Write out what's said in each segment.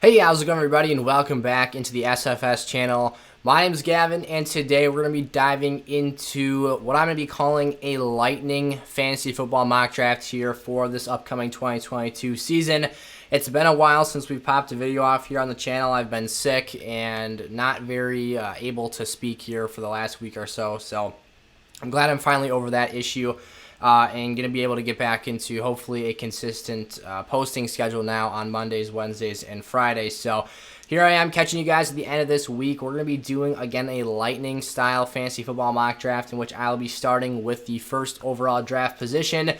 Hey, how's it going, everybody, and welcome back into the SFS channel. My name is Gavin, and today we're going to be diving into what I'm going to be calling a lightning fantasy football mock draft here for this upcoming 2022 season. It's been a while since we've popped a video off here on the channel. I've been sick and not very able to speak here for the last week or so, so I'm glad I'm finally over that issue. And going to be able to get back into hopefully a consistent posting schedule now on Mondays, Wednesdays, and Fridays. So here I am catching you guys at the end of this week. We're going to be doing, again, a lightning style fantasy football mock draft in which I'll be starting with the first overall draft position,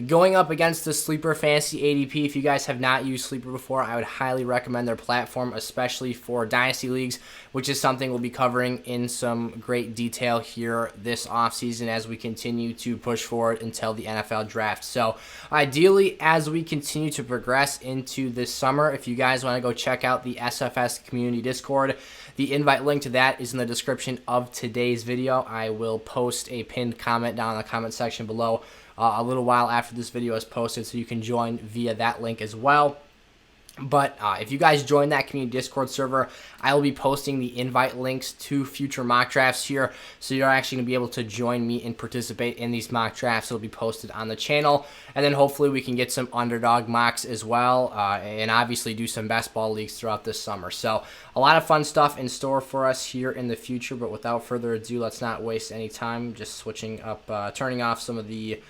going up against the Sleeper Fantasy ADP. If you guys have not used Sleeper before, I would highly recommend their platform, especially for Dynasty Leagues, which is something we'll be covering in some great detail here this offseason as we continue to push forward until the NFL draft. So ideally, as we continue to progress into this summer, if you guys want to go check out the SFS Community Discord, the invite link to that is in the description of today's video. I will post a pinned comment down in the comment section below a little while after this video is posted, so you can join via that link as well. But if you guys join that community Discord server, I will be posting the invite links to future mock drafts here, so you're actually going to be able to join me and participate in these mock drafts. It'll be posted on the channel, and then hopefully we can get some underdog mocks as well, and obviously do some best ball leagues throughout this summer. So a lot of fun stuff in store for us here in the future, but without further ado, let's not waste any time. Just switching up, turning off some of the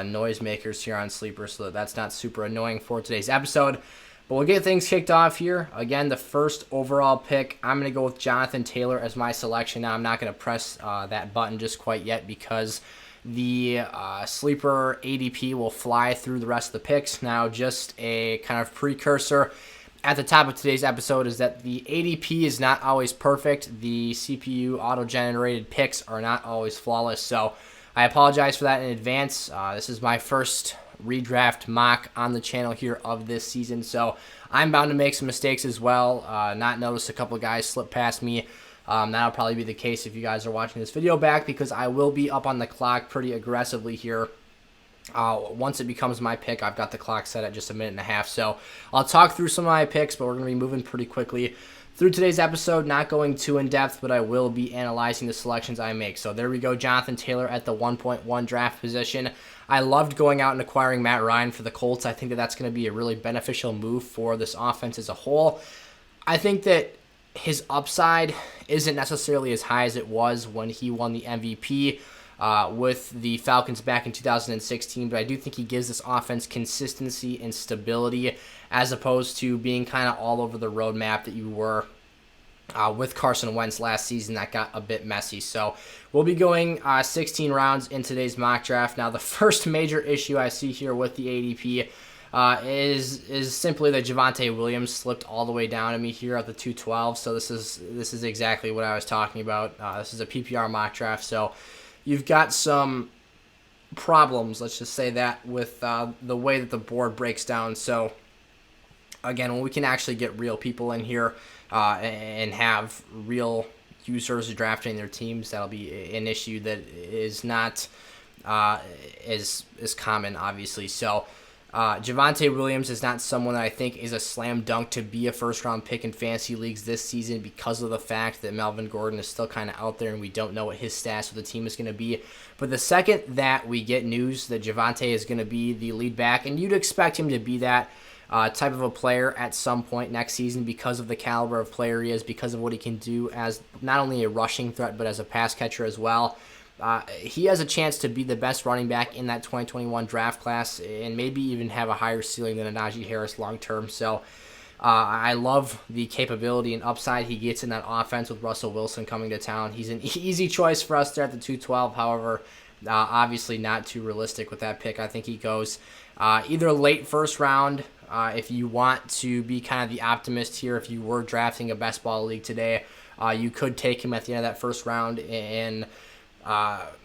noise makers here on Sleeper so that that's not super annoying for today's episode. But we'll get things kicked off here. Again, the first overall pick, I'm going to go with Jonathan Taylor as my selection. Now, I'm not going to press that button just quite yet because the Sleeper ADP will fly through the rest of the picks. Now, just a kind of precursor at the top of today's episode is that the ADP is not always perfect. The CPU auto-generated picks are not always flawless, so I apologize for that in advance. This is my first redraft mock on the channel here of this season, so I'm bound to make some mistakes as well. Not notice a couple of guys slip past me. That'll probably be the case if you guys are watching this video back, because I will be up on the clock pretty aggressively here. Once it becomes my pick, I've got the clock set at just a minute and a half, so I'll talk through some of my picks, but we're going to be moving pretty quickly through today's episode, not going too in-depth, but I will be analyzing the selections I make. So there we go, Jonathan Taylor at the 1.1 draft position. I loved going out and acquiring Matt Ryan for the Colts. I think that that's going to be a really beneficial move for this offense as a whole. I think that his upside isn't necessarily as high as it was when he won the MVP with the Falcons back in 2016, but I do think he gives this offense consistency and stability as opposed to being kind of all over the roadmap that you were with Carson Wentz last season. That got a bit messy. So we'll be going 16 rounds in today's mock draft. Now, the first major issue I see here with the ADP is simply that Javonte Williams slipped all the way down to me here at the 212. So this is exactly what I was talking about. This is a PPR mock draft, so you've got some problems, let's just say that, with the way that the board breaks down. So again, when we can actually get real people in here and have real users drafting their teams, that'll be an issue that is not as common, obviously. So Javonte Williams is not someone that I think is a slam dunk to be a first-round pick in fantasy leagues this season because of the fact that Melvin Gordon is still kind of out there and we don't know what his stats with the team is going to be. But the second that we get news that Javonte is going to be the lead back, and you'd expect him to be that type of a player at some point next season because of the caliber of player he is, because of what he can do as not only a rushing threat but as a pass catcher as well. He has a chance to be the best running back in that 2021 draft class and maybe even have a higher ceiling than a Najee Harris long term. So I love the capability and upside he gets in that offense with Russell Wilson coming to town. He's an easy choice for us there at the 212. However, obviously not too realistic with that pick. I think he goes either late first round if you want to be kind of the optimist here. If you were drafting a best ball league today, you could take him at the end of that first round and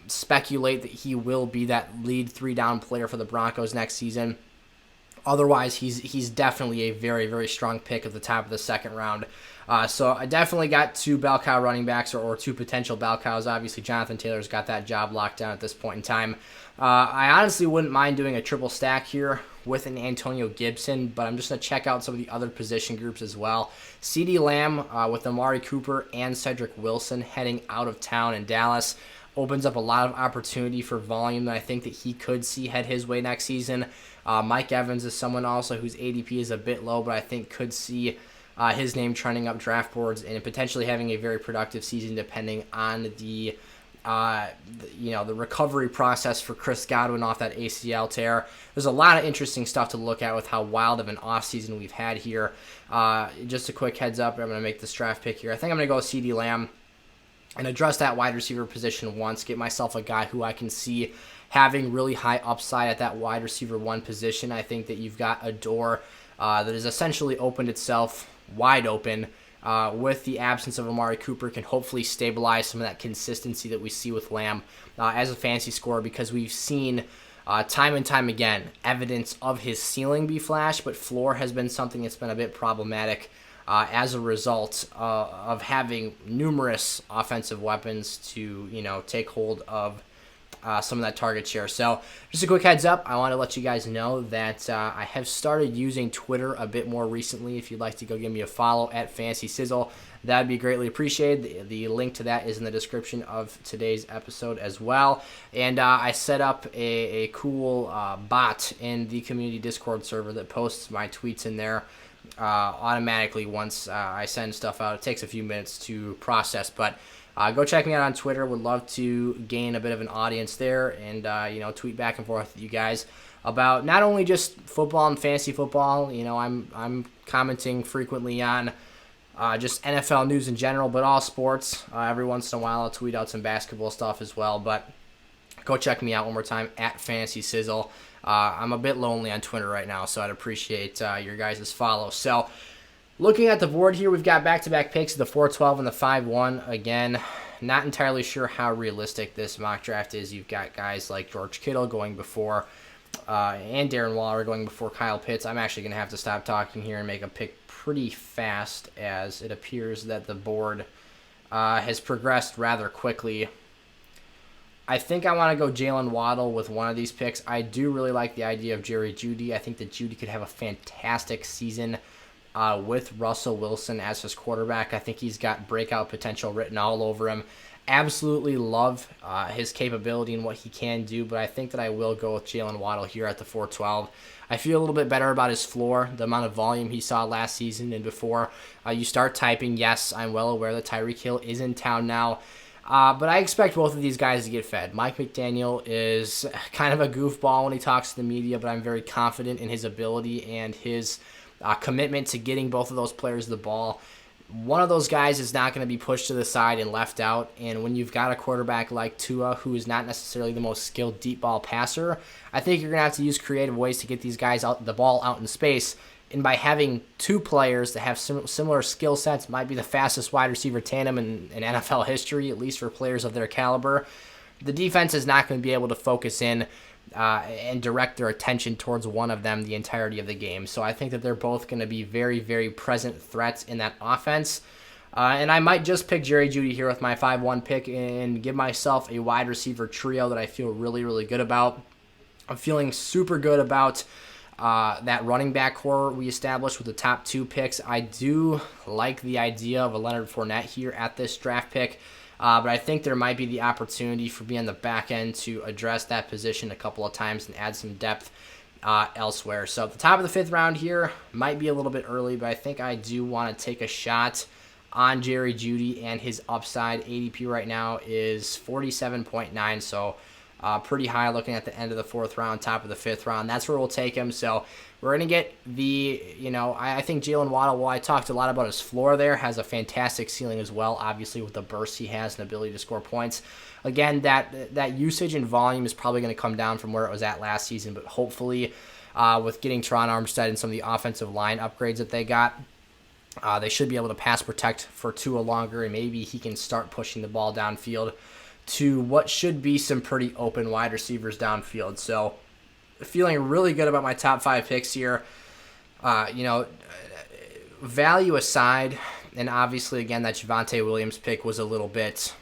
speculate that he will be that lead 3-down player for the Broncos next season. Otherwise, he's definitely a very, very strong pick at the top of the second round. So I definitely got two bell cow running backs or two potential bell cows. Obviously, Jonathan Taylor's got that job locked down at this point in time. I honestly wouldn't mind doing a triple stack here with an Antonio Gibson, but I'm just going to check out some of the other position groups as well. CeeDee Lamb with Amari Cooper and Cedric Wilson heading out of town in Dallas opens up a lot of opportunity for volume that I think that he could see head his way next season. Mike Evans is someone also whose ADP is a bit low, but I think could see his name trending up draft boards and potentially having a very productive season depending on the recovery process for Chris Godwin off that ACL tear. There's a lot of interesting stuff to look at with how wild of an offseason we've had here. Just a quick heads up, I'm going to make this draft pick here. I think I'm going to go with CeeDee Lamb and address that wide receiver position once, get myself a guy who I can see having really high upside at that wide receiver one position. I think that you've got a door that has essentially opened itself wide open with the absence of Amari Cooper, can hopefully stabilize some of that consistency that we see with Lamb as a fantasy scorer, because we've seen time and time again evidence of his ceiling be flashed, but floor has been something that's been a bit problematic as a result of having numerous offensive weapons to take hold of some of that target share. So just a quick heads up, I want to let you guys know that I have started using Twitter a bit more recently. If you'd like to go give me a follow at Fantasy Sizzle, that would be greatly appreciated. The link to that is in the description of today's episode as well. And I set up a cool bot in the community Discord server that posts my tweets in there automatically once I send stuff out. It takes a few minutes to process, but go check me out on Twitter. Would love to gain a bit of an audience there and tweet back and forth with you guys about not only just football and fantasy football. I'm commenting frequently on just NFL news in general, but all sports. Every once in a while I'll tweet out some basketball stuff as well, but go check me out one more time at Fantasy Sizzle. I'm a bit lonely on Twitter right now, so I'd appreciate your guys' follow. So looking at the board here, we've got back-to-back picks, the 4-12 and the 5-1. Again, not entirely sure how realistic this mock draft is. You've got guys like George Kittle going before and Darren Waller going before Kyle Pitts. I'm actually going to have to stop talking here and make a pick pretty fast, as it appears that the board has progressed rather quickly. I think I want to go Jalen Waddle with one of these picks. I do really like the idea of Jerry Jeudy. I think that Jeudy could have a fantastic season with Russell Wilson as his quarterback. I think he's got breakout potential written all over him. Absolutely love his capability and what he can do, but I think that I will go with Jalen Waddle here at the 4-12. I feel a little bit better about his floor, the amount of volume he saw last season and before. You start typing, yes, I'm well aware that Tyreek Hill is in town now. But I expect both of these guys to get fed. Mike McDaniel is kind of a goofball when he talks to the media, but I'm very confident in his ability and his commitment to getting both of those players the ball. One of those guys is not going to be pushed to the side and left out, and when you've got a quarterback like Tua, who is not necessarily the most skilled deep ball passer, I think you're going to have to use creative ways to get these guys the ball out in space. And by having two players that have similar skill sets, might be the fastest wide receiver tandem in NFL history, at least for players of their caliber, the defense is not going to be able to focus in and direct their attention towards one of them the entirety of the game. So I think that they're both going to be very, very present threats in that offense. And I might just pick Jerry Jeudy here with my 5-1 pick and give myself a wide receiver trio that I feel really, really good about. I'm feeling super good about that running back core we established with the top two picks. I do like the idea of a Leonard Fournette here at this draft pick, but I think there might be the opportunity for me on the back end to address that position a couple of times and add some depth elsewhere. So at the top of the fifth round here, might be a little bit early, but I think I do want to take a shot on Jerry Jeudy and his upside. ADP right now is 47.9, so pretty high looking at the end of the fourth round, top of the fifth round. That's where we'll take him. So we're going to get I think Jalen Waddle, while I talked a lot about his floor there, has a fantastic ceiling as well, obviously with the burst he has and ability to score points. Again, that usage and volume is probably going to come down from where it was at last season, but hopefully with getting Teron Armstead and some of the offensive line upgrades that they got, they should be able to pass protect for Tua longer, and maybe he can start pushing the ball downfield to what should be some pretty open wide receivers downfield. So feeling really good about my top 5 picks here. Value aside, and obviously, again, that Javonte Williams pick was a little bit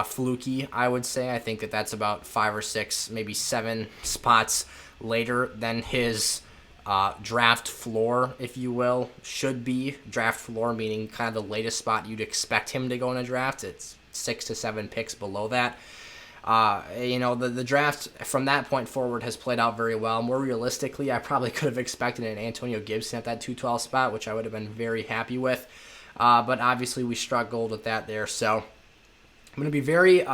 fluky, I would say. I think that's about 5 or 6, maybe 7 spots later than his draft floor, if you will, should be. Draft floor meaning kind of the latest spot you'd expect him to go in a draft. It's 6 to 7 picks below that. The draft from that point forward has played out very well. More realistically, I probably could have expected an Antonio Gibson at that 212 spot, which I would have been very happy with. But obviously we struggled with that there. So I'm going to be very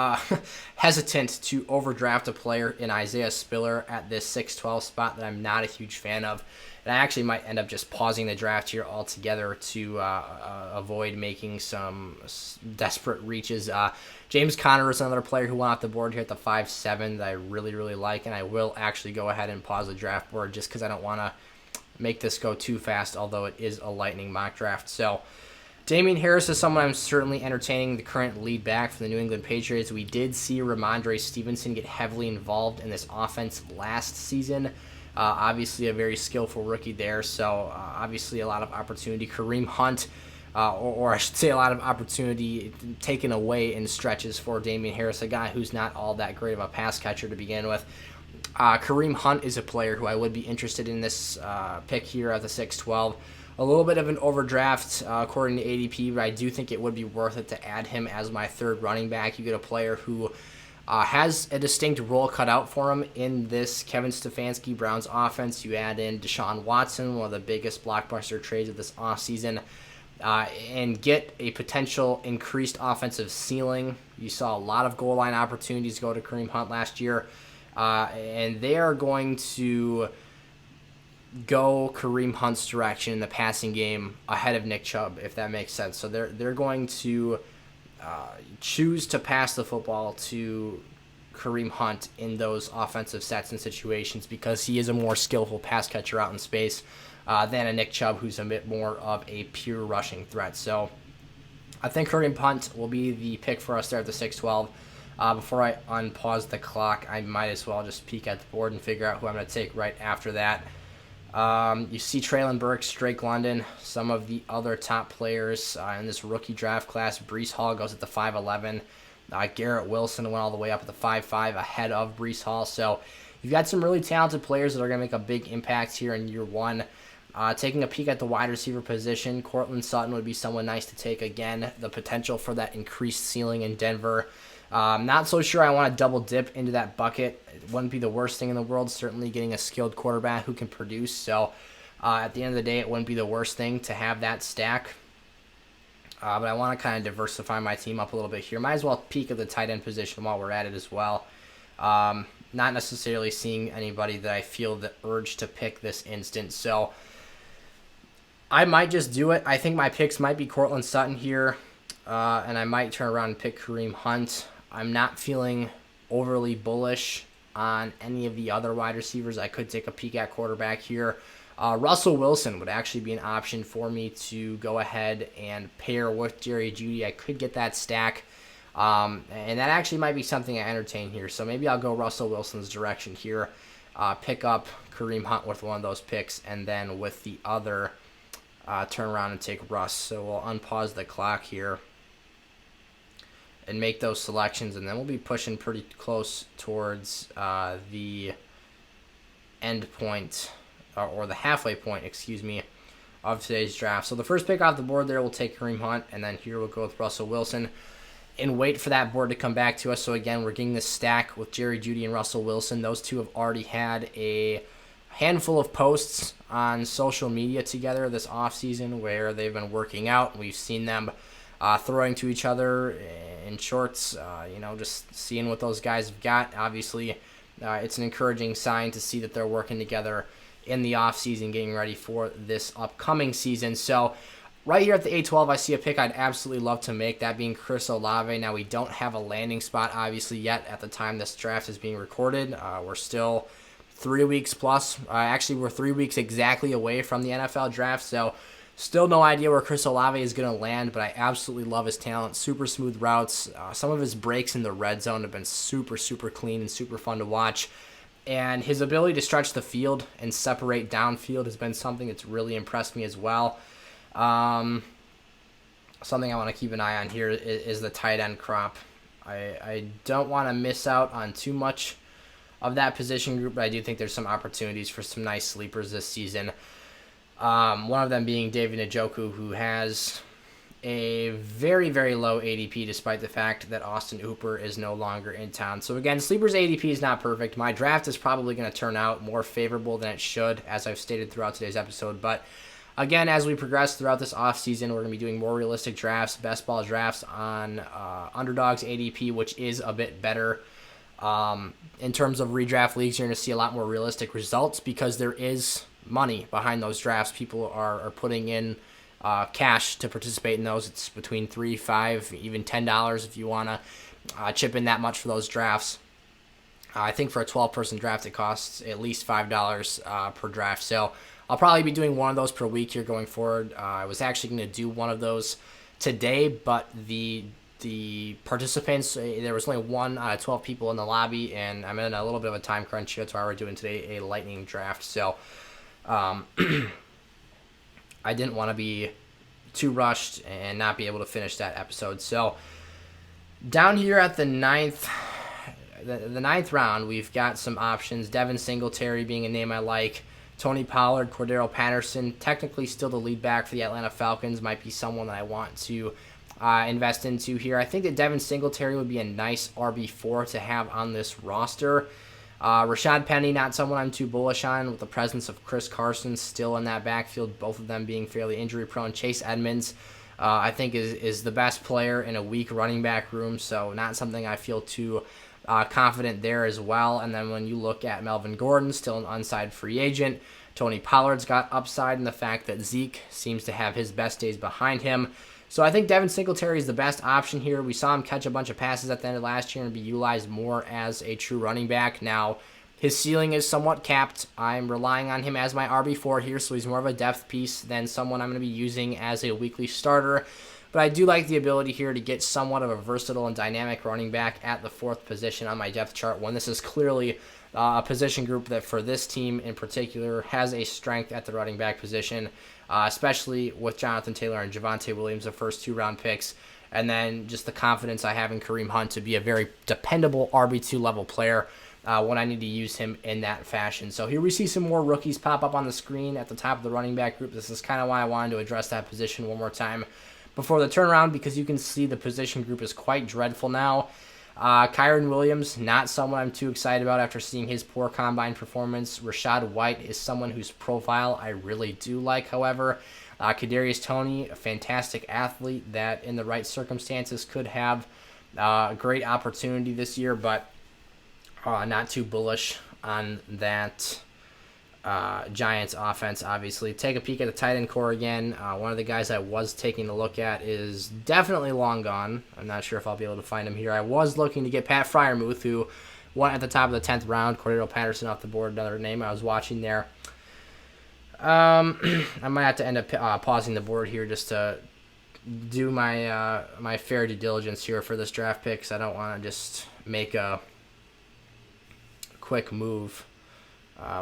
hesitant to overdraft a player in Isaiah Spiller at this 612 spot that I'm not a huge fan of. And I actually might end up just pausing the draft here altogether to avoid making some desperate reaches. James Conner is another player who went off the board here at the 5-7 that I really, really like, and I will actually go ahead and pause the draft board just because I don't want to make this go too fast, although it is a lightning mock draft. So Damien Harris is someone I'm certainly entertaining, the current lead back for the New England Patriots. We did see Ramondre Stevenson get heavily involved in this offense last season. Obviously a very skillful rookie there, so obviously a lot of opportunity. Kareem Hunt, or I should say a lot of opportunity taken away in stretches for Damien Harris, a guy who's not all that great of a pass catcher to begin with. Kareem Hunt is a player who I would be interested in this pick here at the 6-12. A little bit of an overdraft according to ADP, but I do think it would be worth it to add him as my third running back. You get a player who has a distinct role cut out for him in this Kevin Stefanski Browns offense. You add in Deshaun Watson, one of the biggest blockbuster trades of this offseason, and get a potential increased offensive ceiling. You saw a lot of goal line opportunities go to Kareem Hunt last year, and they are going to go Kareem Hunt's direction in the passing game ahead of Nick Chubb, if that makes sense. So they're going to choose to pass the football to Kareem Hunt in those offensive sets and situations because he is a more skillful pass catcher out in space than a Nick Chubb, who's a bit more of a pure rushing threat. So I think Kareem Hunt will be the pick for us there at the 6-12. Before I unpause the clock, I might as well just peek at the board and figure out who I'm going to take right after that. You see Traylon Burks, Drake London, some of the other top players in this rookie draft class. Breece Hall goes at the 5-11. Garrett Wilson went all the way up at the 5-5 ahead of Breece Hall. So you've got some really talented players that are going to make a big impact here in year one. Taking a peek at the wide receiver position, Courtland Sutton would be someone nice to take. Again, the potential for that increased ceiling in Denver. Not so sure I want to double dip into that bucket. It wouldn't be the worst thing in the world, certainly getting a skilled quarterback who can produce. So at the end of the day, it wouldn't be the worst thing to have that stack. But I want to kind of diversify my team up a little bit here. Might as well peek at the tight end position while we're at it as well. Not necessarily seeing anybody that I feel the urge to pick this instant. So I might just do it. I think my picks might be Courtland Sutton here. And I might turn around and pick Kareem Hunt. I'm not feeling overly bullish on any of the other wide receivers. I could take a peek at quarterback here. Russell Wilson would actually be an option for me to go ahead and pair with Jerry Jeudy. I could get that stack. And that actually might be something I entertain here. So maybe I'll go Russell Wilson's direction here. Pick up Kareem Hunt with one of those picks. And then with the other, turn around and take Russ. So we'll unpause the clock here and make those selections, and then we'll be pushing pretty close towards the end point, or the halfway point, of today's draft. So the first pick off the board there, we'll take Kareem Hunt, and then here we'll go with Russell Wilson and wait for that board to come back to us. So again, we're getting this stack with Jerry Jeudy and Russell Wilson. Those two have already had a handful of posts on social media together this offseason where they've been working out. We've seen them throwing to each other in shorts, just seeing what those guys have got. Obviously, it's an encouraging sign to see that they're working together in the offseason, getting ready for this upcoming season. So right here at the 8-12, I see a pick I'd absolutely love to make, that being Chris Olave. Now, we don't have a landing spot, obviously, yet at the time this draft is being recorded. We're still 3 weeks plus. Actually, we're 3 weeks exactly away from the NFL draft, so still no idea where Chris Olave is going to land, but I absolutely love his talent. Super smooth routes. Some of his breaks in the red zone have been super, super clean and super fun to watch. And his ability to stretch the field and separate downfield has been something that's really impressed me as well. Something I want to keep an eye on here is the tight end crop. I don't want to miss out on too much of that position group, but I do think there's some opportunities for some nice sleepers this season. One of them being David Njoku, who has a very, very low ADP despite the fact that Austin Hooper is no longer in town. So again, sleepers ADP is not perfect. My draft is probably going to turn out more favorable than it should, as I've stated throughout today's episode. But again, as we progress throughout this offseason, we're going to be doing more realistic drafts, best ball drafts on Underdog's ADP, which is a bit better. In terms of redraft leagues, you're going to see a lot more realistic results because there is money behind those drafts. People are putting in cash to participate in those. It's between $3, $5, even $10 if you want to chip in that much for those drafts. I think for a 12-person draft, it costs at least $5 per draft. So I'll probably be doing one of those per week here going forward. I was actually going to do one of those today, but the participants, there was only 1 out of 12 people in the lobby, and I'm in a little bit of a time crunch here. That's why we're doing today a lightning draft. So I didn't want to be too rushed and not be able to finish that episode. So down here at the ninth round, we've got some options. Devin Singletary being a name I like. Tony Pollard, Cordero Patterson, technically still the lead back for the Atlanta Falcons, might be someone that I want to invest into here. I think that Devin Singletary would be a nice RB4 to have on this roster. Rashad Penny, not someone I'm too bullish on, with the presence of Chris Carson still in that backfield, both of them being fairly injury-prone. Chase Edmonds, I think, is the best player in a weak running back room, so not something I feel too confident there as well. And then when you look at Melvin Gordon, still an unsigned free agent. Tony Pollard's got upside in the fact that Zeke seems to have his best days behind him. So I think Devin Singletary is the best option here. We saw him catch a bunch of passes at the end of last year and be utilized more as a true running back. Now, his ceiling is somewhat capped. I'm relying on him as my RB4 here, so he's more of a depth piece than someone I'm going to be using as a weekly starter. But I do like the ability here to get somewhat of a versatile and dynamic running back at the 4th position on my depth chart, when this is clearly a position group that for this team in particular has a strength at the running back position, especially with Jonathan Taylor and Javonte Williams, the first 2-round picks, and then just the confidence I have in Kareem Hunt to be a very dependable RB2 level player when I need to use him in that fashion. So here we see some more rookies pop up on the screen at the top of the running back group. This is kind of why I wanted to address that position one more time before the turnaround, because you can see the position group is quite dreadful now. Kyren Williams, not someone I'm too excited about after seeing his poor combine performance. Rashad White is someone whose profile I really do like, however. Kadarius Toney, a fantastic athlete that in the right circumstances could have a great opportunity this year, but not too bullish on that Giants offense, obviously. Take a peek at the tight end core again. One of the guys I was taking a look at is definitely long gone. I'm not sure if I'll be able to find him here. I was looking to get Pat Freiermuth, who went at the top of the 10th round. Cordero Patterson off the board, another name I was watching there. I might have to end up pausing the board here just to do my my fair due diligence here for this draft pick, because I don't want to just make a quick move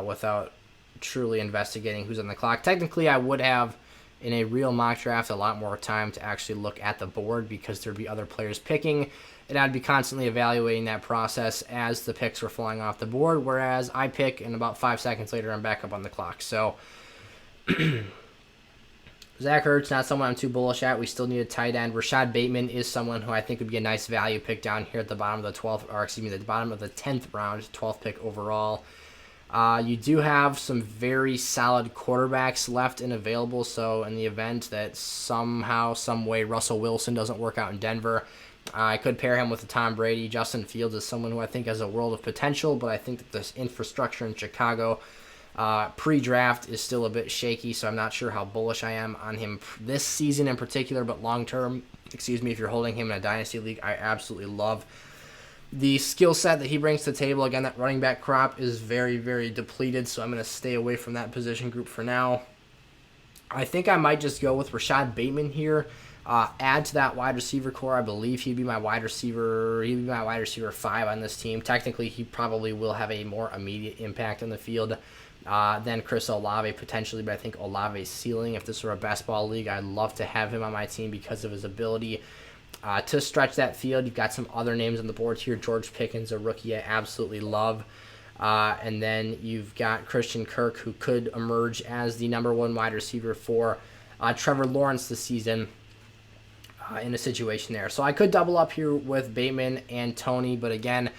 without truly investigating who's on the clock. Technically, I would have, in a real mock draft, a lot more time to actually look at the board, because there'd be other players picking, and I'd be constantly evaluating that process as the picks were flying off the board, whereas I pick, and about 5 seconds later, I'm back up on the clock. So, Zach Ertz, not someone I'm too bullish at. We still need a tight end. Rashad Bateman is someone who I think would be a nice value pick down here at the bottom of the 12th, or excuse me, the bottom of the 10th round, 12th pick overall. You do have some very solid quarterbacks left and available, so in the event that somehow, some way, Russell Wilson doesn't work out in Denver, I could pair him with Tom Brady. Justin Fields is someone who I think has a world of potential, but I think that this infrastructure in Chicago pre-draft is still a bit shaky, so I'm not sure how bullish I am on him this season in particular, but long-term, if you're holding him in a Dynasty League, I absolutely love the skill set that he brings to the table. Again, that running back crop is very, very depleted, so I'm going to stay away from that position group for now. I think I might just go with Rashad Bateman here. Add to that wide receiver core, I believe he'd be my wide receiver. He'd be my wide receiver 5 on this team. Technically, he probably will have a more immediate impact on the field than Chris Olave potentially, but I think Olave's ceiling, if this were a best ball league, I'd love to have him on my team because of his ability to stretch that field. You've got some other names on the board here. George Pickens, a rookie I absolutely love. And then you've got Christian Kirk, who could emerge as the number 1 wide receiver for Trevor Lawrence this season in a situation there. So I could double up here with Bateman and Tony, but again,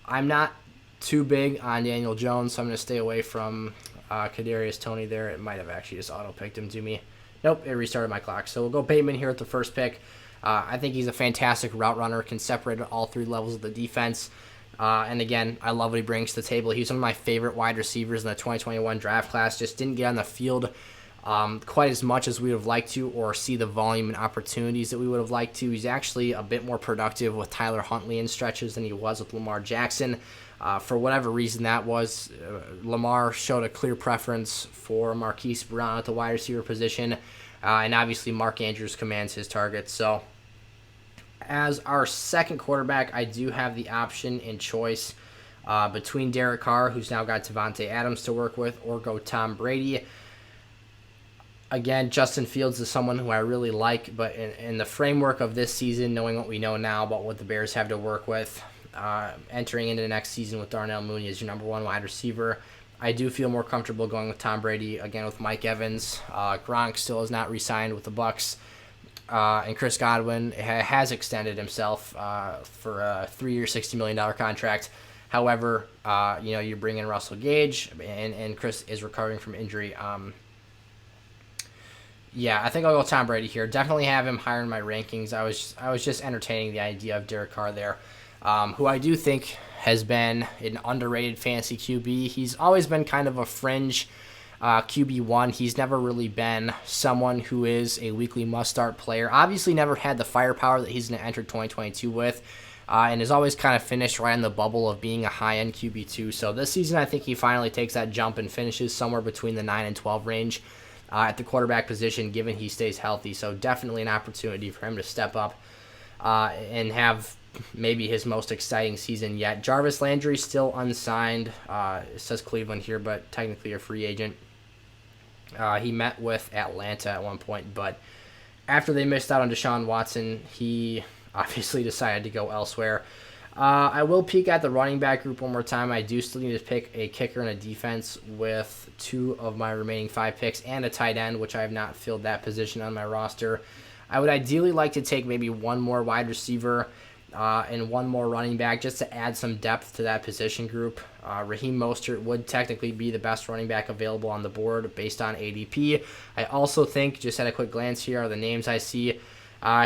I'm not too big on Daniel Jones, so I'm going to stay away from Kadarius Toney there. It might have actually just auto-picked him to me. Nope, it restarted my clock. So we'll go Bateman here at the first pick. I think he's a fantastic route runner, can separate at all 3 levels of the defense. And again, I love what he brings to the table. He's one of my favorite wide receivers in the 2021 draft class. Just didn't get on the field quite as much as we would have liked to, or see the volume and opportunities that we would have liked to. He's actually a bit more productive with Tyler Huntley in stretches than he was with Lamar Jackson. For whatever reason that was, Lamar showed a clear preference for Marquise Brown at the wide receiver position, and obviously Mark Andrews commands his targets. So as our second quarterback, I do have the option and choice between Derek Carr, who's now got Davante Adams to work with, or go Tom Brady. Again, Justin Fields is someone who I really like, but in the framework of this season, knowing what we know now about what the Bears have to work with, entering into the next season with Darnell Mooney as your number 1 wide receiver, I do feel more comfortable going with Tom Brady, again with Mike Evans. Gronk still has not re-signed with the Bucs, and Chris Godwin has extended himself for a 3-year, $60 million contract. However, you bring in Russell Gage, and Chris is recovering from injury. Yeah, I think I'll go Tom Brady here. Definitely have him higher in my rankings. I was just entertaining the idea of Derek Carr there, who I do think has been an underrated fantasy QB. He's always been kind of a fringe QB1. He's never really been someone who is a weekly must-start player. Obviously never had the firepower that he's going to enter 2022 with, and has always kind of finished right on the bubble of being a high-end QB2. So this season I think he finally takes that jump and finishes somewhere between the 9 and 12 range at the quarterback position, given he stays healthy. So definitely an opportunity for him to step up and have maybe his most exciting season yet. Jarvis Landry still unsigned. It says Cleveland here, but technically a free agent. He met with Atlanta at one point, but after they missed out on Deshaun Watson, he obviously decided to go elsewhere. I will peek at the running back group one more time. I do still need to pick a kicker and a defense with 2 of my remaining 5 picks, and a tight end, which I have not filled that position on my roster. I would ideally like to take maybe 1 more wide receiver and 1 more running back just to add some depth to that position group. Raheem Mostert would technically be the best running back available on the board based on ADP. I also think, just at a quick glance here, are the names I see.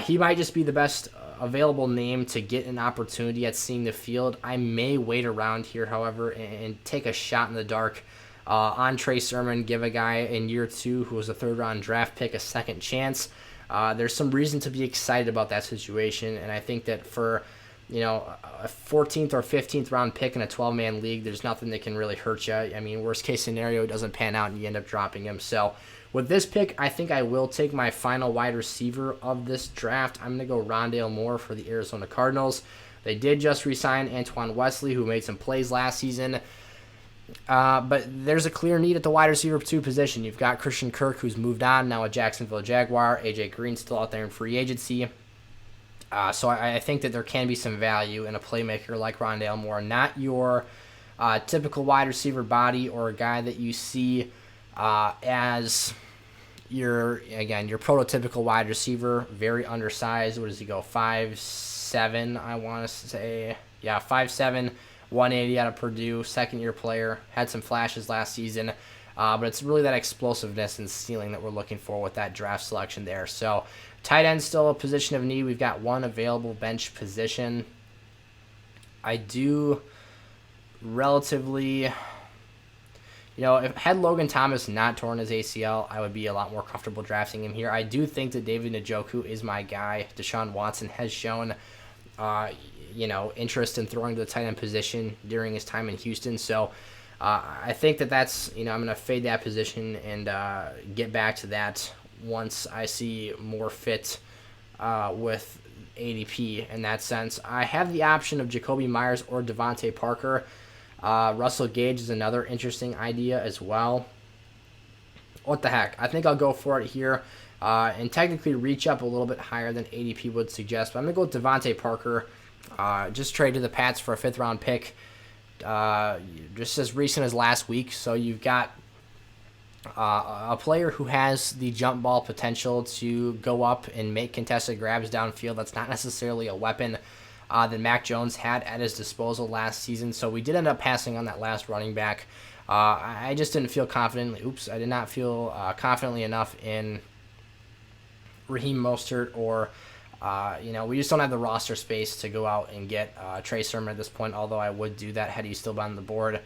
He might just be the best available name to get an opportunity at seeing the field. I may wait around here, however, and take a shot in the dark on Trey Sermon, give a guy in year 2 who was a 3rd-round draft pick a second chance. There's some reason to be excited about that situation, and I think that for a 14th or 15th round pick in a 12-man league, there's nothing that can really hurt you. I mean, worst case scenario, it doesn't pan out and you end up dropping him. So with this pick, I think I will take my final wide receiver of this draft. I'm going to go Rondale Moore for the Arizona Cardinals. They did just re-sign Antoine Wesley, who made some plays last season. But there's a clear need at the wide receiver 2 position. You've got Christian Kirk, who's moved on, now a Jacksonville Jaguar. AJ Green's still out there in free agency. So I think that there can be some value in a playmaker like Rondale Moore. Not your typical wide receiver body, or a guy that you see as your prototypical wide receiver, very undersized. What does he go, 5'7", I want to say. Yeah, 5'7", 180 out of Purdue, second-year player. Had some flashes last season, but it's really that explosiveness and ceiling that we're looking for with that draft selection there. So tight end still a position of need. We've got 1 available bench position. I do relatively... if had Logan Thomas not torn his ACL, I would be a lot more comfortable drafting him here. I do think that David Njoku is my guy. Deshaun Watson has shown, interest in throwing to the tight end position during his time in Houston. So I think that's, I'm going to fade that position and get back to that once I see more fit with ADP in that sense. I have the option of Jacoby Myers or Devontae Parker. Russell Gage is another interesting idea as well. What the heck? I think I'll go for it here and technically reach up a little bit higher than ADP would suggest. But I'm going to go with Devontae Parker. Just trade to the Pats for a 5th-round pick just as recent as last week. So you've got a player who has the jump ball potential to go up and make contested grabs downfield. That's not necessarily a weapon that Mac Jones had at his disposal last season. So we did end up passing on that last running back. I just didn't feel confidently. I did not feel confidently enough in Raheem Mostert or, we just don't have the roster space to go out and get Trey Sermon at this point, although I would do that had he still been on the board.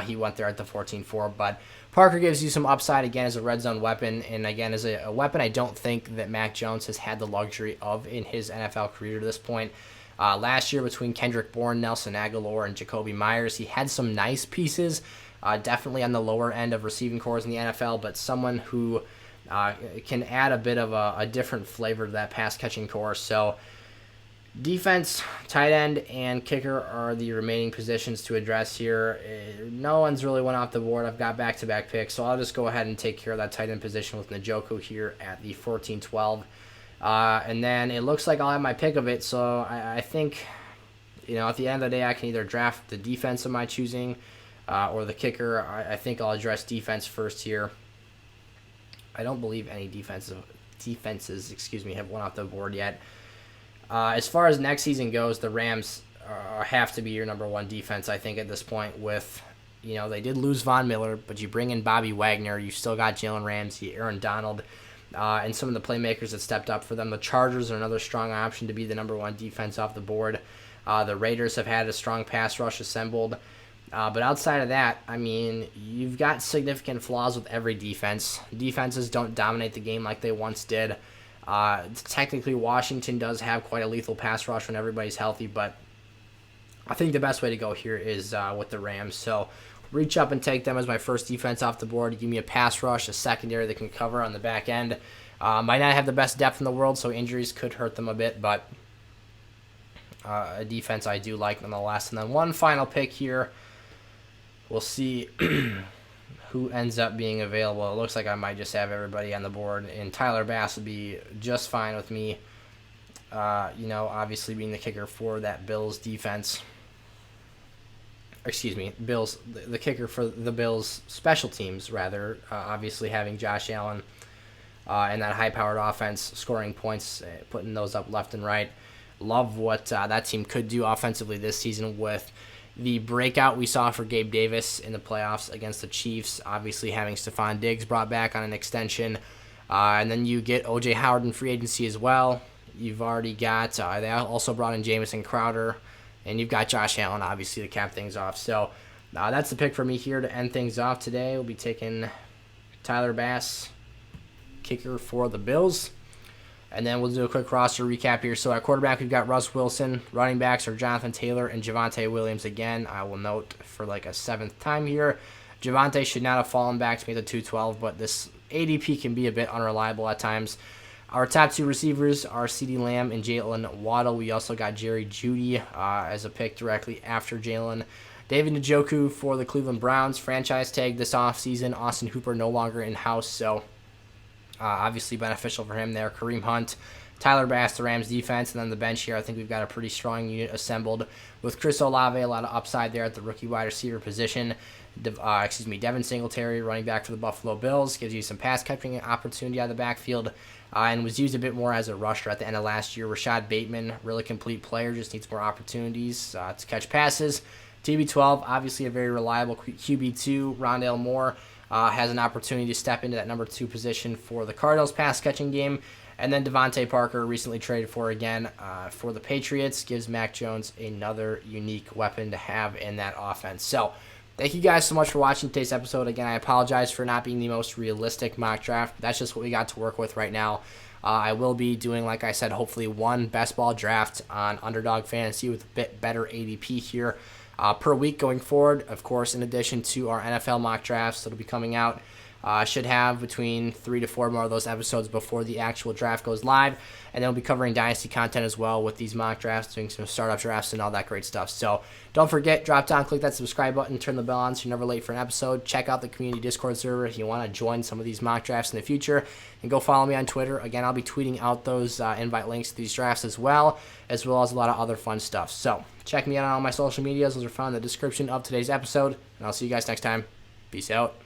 He went there at the 14-4, but Parker gives you some upside again as a red zone weapon, and again as a weapon I don't think that Mac Jones has had the luxury of in his NFL career to this point. Last year between Kendrick Bourne, Nelson Aguilar, and Jacoby Myers, he had some nice pieces. Definitely on the lower end of receiving cores in the NFL, but someone who can add a bit of a different flavor to that pass-catching core. So defense, tight end, and kicker are the remaining positions to address here. No one's really went off the board. I've got back-to-back picks, so I'll just go ahead and take care of that tight end position with Njoku here at the 14-12. And then it looks like I'll have my pick of it, so I think, at the end of the day, I can either draft the defense of my choosing or the kicker. I think I'll address defense first here. I don't believe any defenses, have went off the board yet. As far as next season goes, the Rams have to be your number one defense, I think, at this point with, they did lose Von Miller, but you bring in Bobby Wagner. You still got Jalen Ramsey, Aaron Donald, and some of the playmakers that stepped up for them. The Chargers are another strong option to be the number one defense off the board. The Raiders have had a strong pass rush assembled. But outside of that, you've got significant flaws with every defense. Defenses don't dominate the game like they once did. Technically, Washington does have quite a lethal pass rush when everybody's healthy, but I think the best way to go here is with the Rams. So reach up and take them as my first defense off the board. Give me a pass rush, a secondary that can cover on the back end. Might not have the best depth in the world, so injuries could hurt them a bit, but a defense I do like nonetheless. And then one final pick here. We'll see who ends up being available. It looks like I might just have everybody on the board, and Tyler Bass would be just fine with me, obviously being the kicker for that Bills defense. The kicker for the Bills special teams, rather, obviously having Josh Allen and that high-powered offense scoring points, putting those up left and right. Love what that team could do offensively this season with the breakout we saw for Gabe Davis in the playoffs against the Chiefs, obviously having Stephon Diggs brought back on an extension. And then you get O.J. Howard in free agency as well. You've already got, they also brought in Jamison Crowder, and you've got Josh Allen, obviously, to cap things off. So that's the pick for me here to end things off today. We'll be taking Tyler Bass, kicker for the Bills. And then we'll do a quick roster recap here. So at quarterback, we've got Russ Wilson. Running backs are Jonathan Taylor and Javonte Williams again. I will note for like a 7th time here. Javonte should not have fallen back to me at the 212, but this ADP can be a bit unreliable at times. Our top 2 receivers are CeeDee Lamb and Jalen Waddle. We also got Jerry Jeudy as a pick directly after Jalen. David Njoku for the Cleveland Browns. Franchise tag this offseason. Austin Hooper no longer in-house, so obviously beneficial for him there. Kareem Hunt, Tyler Bass, the Rams defense, and then the bench here. I think we've got a pretty strong unit assembled with Chris Olave, a lot of upside there at the rookie wide receiver position. Devin Singletary, running back for the Buffalo Bills, gives you some pass catching opportunity out of the backfield, and was used a bit more as a rusher at the end of last year. Rashad Bateman, really complete player, just needs more opportunities to catch passes. TB12, obviously a very reliable QB2. Rondale Moore has an opportunity to step into that number 2 position for the Cardinals pass-catching game. And then Devontae Parker, recently traded for again for the Patriots, gives Mac Jones another unique weapon to have in that offense. So thank you guys so much for watching today's episode. Again, I apologize for not being the most realistic mock draft. That's just what we got to work with right now. I will be doing, like I said, hopefully one best ball draft on Underdog Fantasy with a bit better ADP here per week going forward. Of course, in addition to our NFL mock drafts that'll be coming out I should have between 3 to 4 more of those episodes before the actual draft goes live. And then we'll be covering Dynasty content as well with these mock drafts, doing some startup drafts and all that great stuff. So don't forget, drop down, click that subscribe button, turn the bell on so you're never late for an episode. Check out the community Discord server if you want to join some of these mock drafts in the future. And go follow me on Twitter. Again, I'll be tweeting out those invite links to these drafts as well as a lot of other fun stuff. So check me out on all my social medias. Those are found in the description of today's episode. And I'll see you guys next time. Peace out.